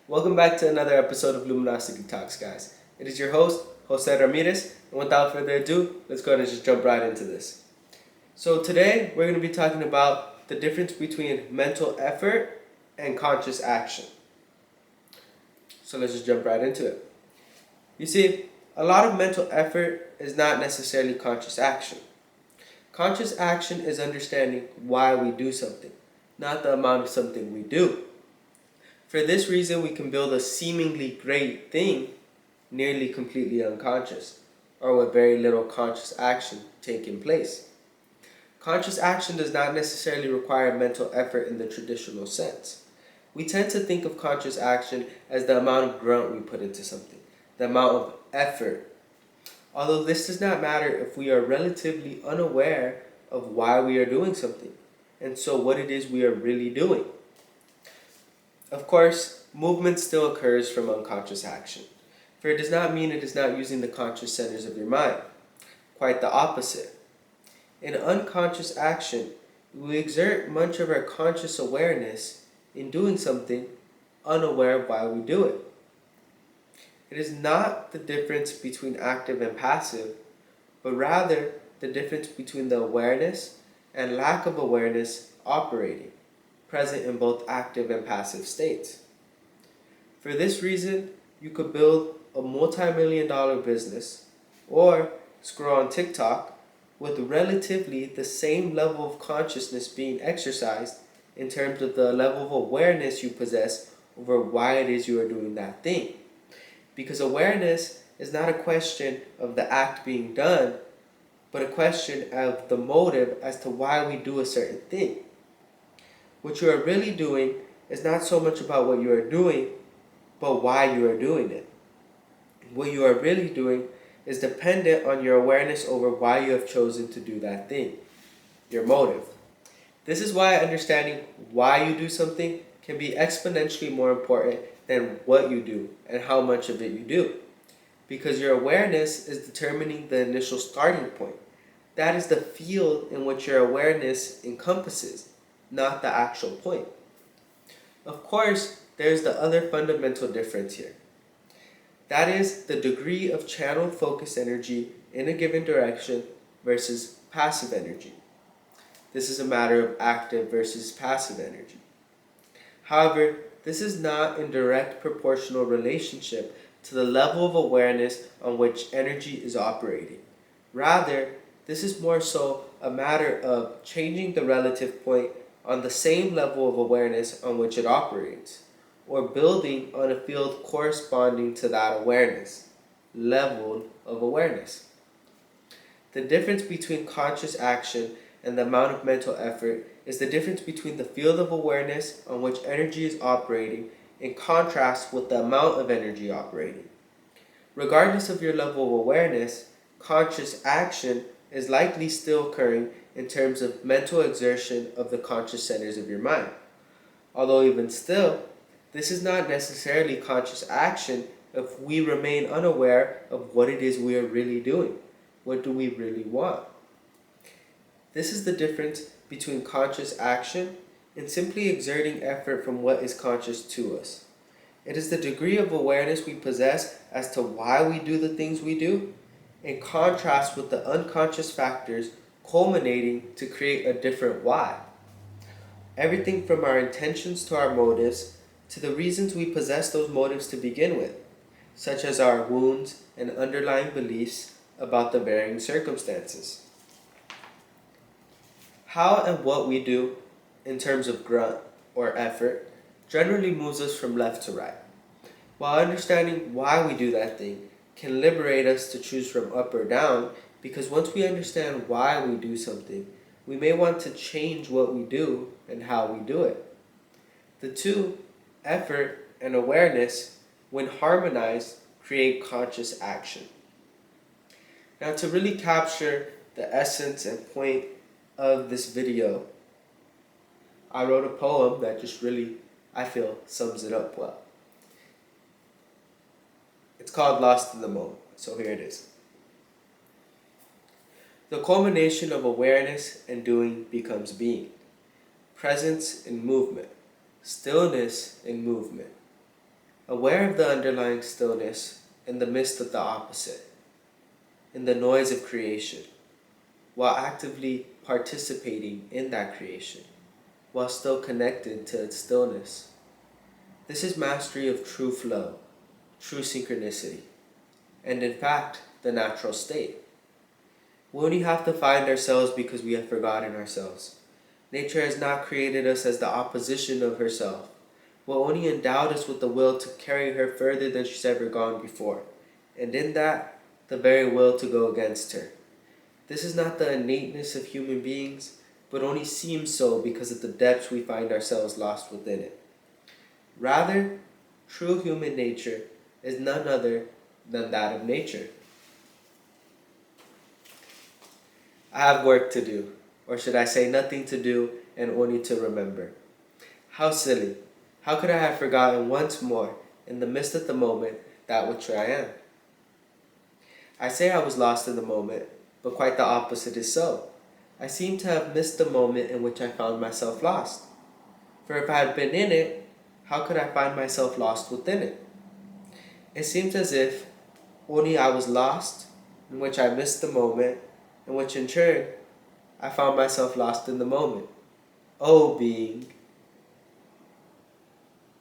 Welcome back to another episode of Luminosity Talks, guys. It is your host, Jose Ramirez, and without further ado, let's go ahead and just jump right into this. So today, we're going to be talking about the difference between mental effort and conscious action. So let's just jump right into it. You see, a lot of mental effort is not necessarily conscious action. Conscious action is understanding why we do something, not the amount of something we do. For this reason, we can build a seemingly great thing nearly completely unconscious, or with very little conscious action taking place. Conscious action does not necessarily require mental effort in the traditional sense. We tend to think of conscious action as the amount of grunt we put into something, the amount of effort. Although this does not matter if we are relatively unaware of why we are doing something, and so what it is we are really doing. Of course, movement still occurs from unconscious action, for it does not mean it is not using the conscious centers of your mind. Quite the opposite. In unconscious action, we exert much of our conscious awareness in doing something, unaware of why we do it. It is not the difference between active and passive, but rather the difference between the awareness and lack of awareness operating, present in both active and passive states. For this reason, you could build a multi-million-dollar business or scroll on TikTok with relatively the same level of consciousness being exercised in terms of the level of awareness you possess over why it is you are doing that thing. Because awareness is not a question of the act being done, but a question of the motive as to why we do a certain thing. What you are really doing is not so much about what you are doing, but why you are doing it. What you are really doing is dependent on your awareness over why you have chosen to do that thing, your motive. This is why understanding why you do something can be exponentially more important than what you do and how much of it you do. Because your awareness is determining the initial starting point. That is the field in which your awareness encompasses, not the actual point. Of course, there's the other fundamental difference here. That is the degree of channeled focus energy in a given direction versus passive energy. This is a matter of active versus passive energy. However, this is not in direct proportional relationship to the level of awareness on which energy is operating. Rather, this is more so a matter of changing the relative point on the same level of awareness on which it operates, or building on a field corresponding to that awareness, level of awareness. The difference between conscious action and the amount of mental effort is the difference between the field of awareness on which energy is operating in contrast with the amount of energy operating. Regardless of your level of awareness, conscious action is likely still occurring in terms of mental exertion of the conscious centers of your mind. Although even still, this is not necessarily conscious action if we remain unaware of what it is we are really doing. What do we really want? This is the difference between conscious action and simply exerting effort from what is conscious to us. It is the degree of awareness we possess as to why we do the things we do, in contrast with the unconscious factors culminating to create a different why. Everything from our intentions to our motives, to the reasons we possess those motives to begin with, such as our wounds and underlying beliefs about the varying circumstances. How and what we do in terms of grunt or effort generally moves us from left to right, while understanding why we do that thing can liberate us to choose from up or down, because once we understand why we do something, we may want to change what we do and how we do it. The two, effort and awareness, when harmonized, create conscious action. Now, to really capture the essence and point of this video, I wrote a poem that just really, I feel, sums it up well. It's called Lost in the Moment, so here it is. The culmination of awareness and doing becomes being. Presence in movement. Stillness in movement. aware of the underlying stillness in the midst of the opposite, in the noise of creation, while actively participating in that creation, while still connected to its stillness. This is mastery of true flow, true synchronicity, and in fact, the natural state. We only have to find ourselves because we have forgotten ourselves. Nature has not created us as the opposition of herself, but only endowed us with the will to carry her further than she's ever gone before, and in that, the very will to go against her. This is not the innateness of human beings, but only seems so because of the depths we find ourselves lost within it. Rather, true human nature is none other than that of nature. I have work to do, or should I say nothing to do and only to remember. How silly. How could I have forgotten once more, in the midst of the moment, that which I am? I say I was lost in the moment, but quite the opposite is so. I seem to have missed the moment in which I found myself lost. For if I had been in it, how could I find myself lost within it? It seems as if only I was lost, in which I missed the moment, in which in turn I found myself lost in the moment. Oh, being,